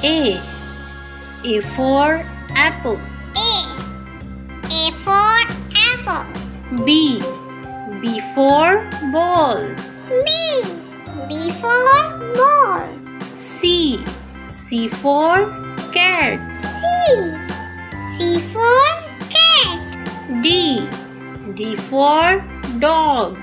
A. A for apple. A for apple. B. B for ball. B for ball. C. C for cat. C for cat. D. D for dog.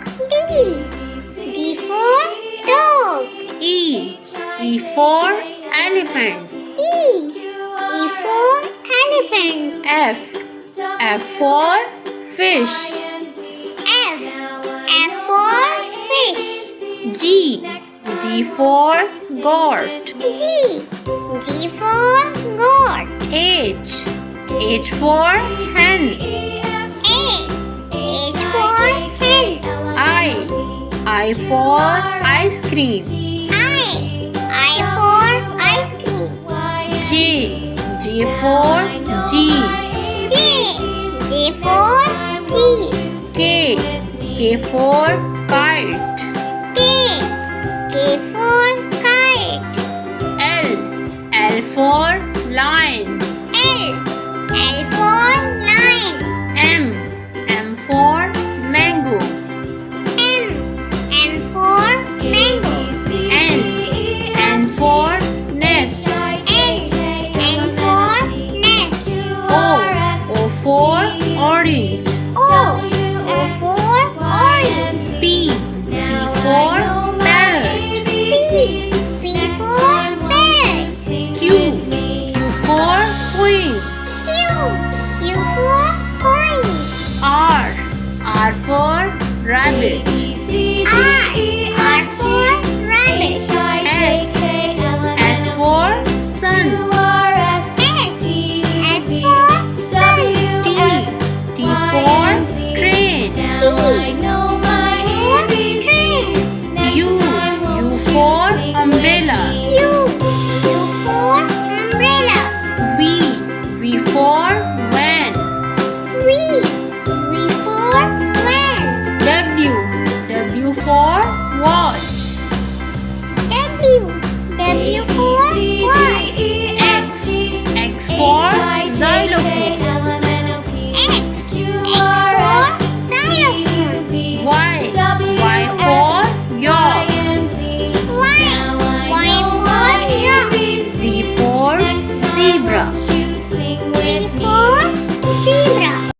D for dog. E. E for elephant. E for elephant. F. F for fish. F for fish. G. G for goat. G for goat. H. H for hen. H for hen. I for ice cream. I for ice cream. J. J for G. J for G. K. K for kite. K for kite. L. L for lion. L for lion. M. M for mango. M for mango. N for nest. N for nest. O for orange. O for orange. P for parrot. P for parrot. Q for queen. Q for coin. R for rabbit. R for rabbit. S for sun. S for sun. T for train. U for umbrella. U for umbrella. V for van. V for van. W for watch.